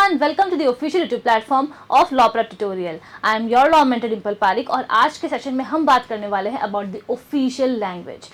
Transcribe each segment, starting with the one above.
everyone, welcome to the official YouTube platform of Law Prep Tutorial. I am your law mentor Dimple Pareek और आज के session में हम बात करने वाले हैं अबाउट द ऑफिशियल लैंग्वेज।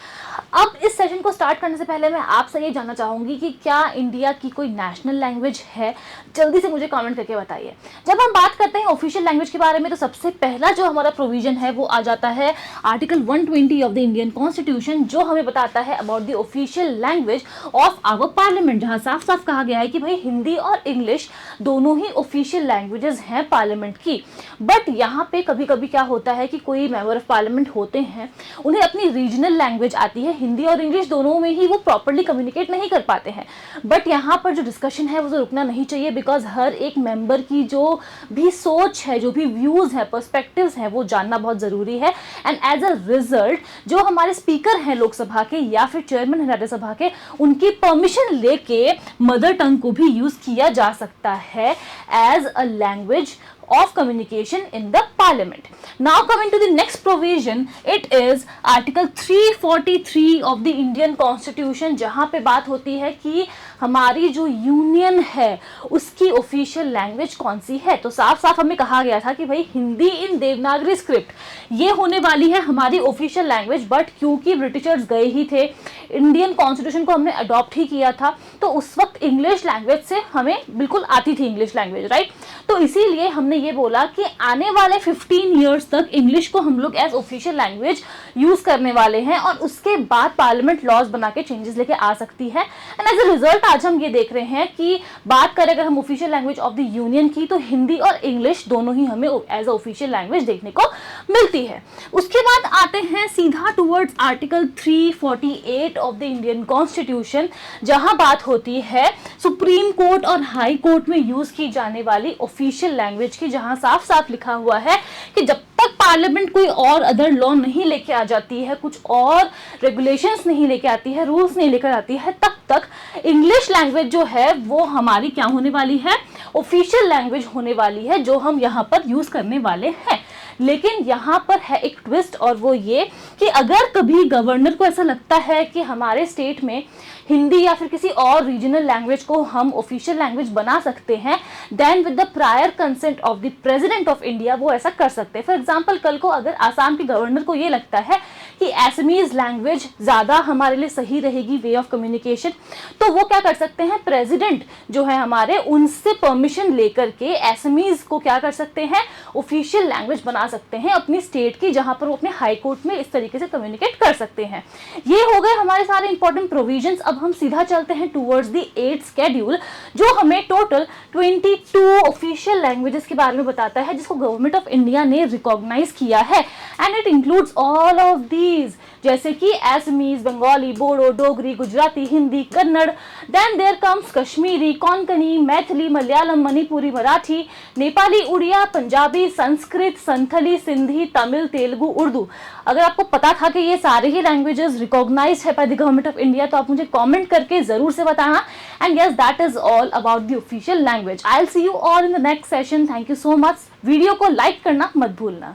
अब इस सेशन को स्टार्ट करने से पहले मैं आपसे ये जानना चाहूँगी कि क्या इंडिया की कोई नेशनल लैंग्वेज है? जल्दी से मुझे कमेंट करके बताइए। जब हम बात करते हैं ऑफिशियल लैंग्वेज के बारे में तो सबसे पहला जो हमारा प्रोविजन है वो आ जाता है article 120 of the Indian constitution, जो हमें बताता है about the official language of our parliament, जहाँ साफ साफ कहा गया है कि भाई हिंदी और इंग्लिश दोनों ही ऑफिशियल लैंग्वेजेस हैं पार्लियामेंट की। बट यहाँ पे कभी कभी क्या होता है कि कोई मेंबर ऑफ पार्लियामेंट होते हैं, उन्हें अपनी रीजनल लैंग्वेज आती है, हिंदी और इंग्लिश दोनों में ही वो प्रॉपर्ली कम्युनिकेट नहीं कर पाते हैं। बट यहाँ पर जो डिस्कशन है वो तो रुकना नहीं चाहिए, बिकॉज हर एक मेंबर की जो भी सोच है, जो भी व्यूज है, पर्सपेक्टिव्स हैं, वो जानना बहुत ज़रूरी है। एंड एज अ रिजल्ट जो हमारे स्पीकर हैं लोकसभा के या फिर चेयरमैन हैं राज्यसभा के, उनकी परमिशन लेके मदर टंग को भी यूज किया जा सकता है as a language of communication in the parliament. Now coming to the next provision, it is article 343 of the Indian constitution, जहाँ पे बात होती है कि हमारी जो यूनियन है उसकी ऑफिशियल लैंग्वेज कौन सी है। तो साफ साफ हमें कहा गया था कि भाई हिंदी इन देवनागरी स्क्रिप्ट ये होने वाली है हमारी ऑफिशियल लैंग्वेज। बट क्योंकि ब्रिटिशर्स गए ही थे, इंडियन कॉन्स्टिट्यूशन को हमने अडॉप्ट ही किया था, तो उस वक्त इंग्लिश लैंग्वेज से हमें बिल्कुल आती थी इंग्लिश लैंग्वेज, राइट। तो इसीलिए हमने ये बोला कि आने वाले 15 इयर्स तक इंग्लिश को हम लोग एज ऑफिशियल लैंग्वेज यूज करने वाले हैं और उसके बाद पार्लियामेंट लॉज बना के चेंजेस लेके आ सकती है। एंड एज अ रिजल्ट आज हम ये देख रहे हैं कि बात करें अगर हम official language of the union की, तो हिंदी और इंग्लिश दोनों ही हमें एज अ ऑफिशियल लैंग्वेज देखने को मिलती है। उसके बाद आते हैं सीधा towards article 348 of the Indian constitution, जहां बात होती है सुप्रीम कोर्ट और हाई कोर्ट में यूज की जाने वाली ऑफिशियल लैंग्वेज की, जहां साफ साफ लिखा हुआ है कि जब तक पार्लियामेंट कोई और अदर लॉ नहीं लेके आ जाती है, कुछ और रेगुलेशंस नहीं लेके आती है, रूल्स नहीं लेकर आती है, तब तक इंग्लिश लैंग्वेज जो है वो हमारी क्या होने वाली है, ऑफिशियल लैंग्वेज होने वाली है, जो हम यहाँ पर यूज करने वाले हैं। लेकिन यहाँ पर है एक ट्विस्ट, और वो ये कि अगर कभी गवर्नर को ऐसा लगता है कि हमारे स्टेट में हिंदी या फिर किसी और रीजनल लैंग्वेज को हम ऑफिशियल लैंग्वेज बना सकते हैं, then with the prior consent of the president of India वो ऐसा कर सकते हैं। फॉर एग्जांपल कल को अगर आसाम के गवर्नर को ये लगता है कि एसमीज लैंग्वेज ज़्यादा हमारे लिए सही रहेगी वे ऑफ कम्युनिकेशन, तो वो क्या कर सकते हैं, प्रेसिडेंट जो है हमारे, उनसे परमिशन लेकर के एसमीज को क्या कर सकते हैं, ऑफिशियल लैंग्वेज बना सकते हैं अपनी स्टेट की, जहां पर वो अपने हाई कोर्ट में इस तरीके से कम्युनिकेट कर सकते हैं। ये हो गए हमारे सारे इंपॉर्टेंट प्रोविजंस। अब हम सीधा चलते हैं टुवर्ड्स द 8th शेड्यूल, जो हमें टोटल 22 ऑफिशियल लैंग्वेजेस के बारे में बताता है, जिसको गवर्नमेंट ऑफ इंडिया ने रिकॉग्नाइज किया है। And it includes all of these, जैसे कि Assamese, Bengali, Bodo, Dogri, Gujarati, Hindi, Kannada, then there comes Kashmiri, Konkani, Maithili, Malayalam, Manipuri, Marathi, Nepali, Oriya, Punjabi, Sanskrit, Santhali, Sindhi, Tamil, Telugu, Urdu. अगर आपको पता था कि ये सारे ही लैंग्वेजेस रिकॉग्नाइज है by the government of India, तो आप मुझे कमेंट करके जरूर से बताना। And yes, that is all about the official language. I will see you all in the next session. Thank you so much. Video को like करना मत भूलना।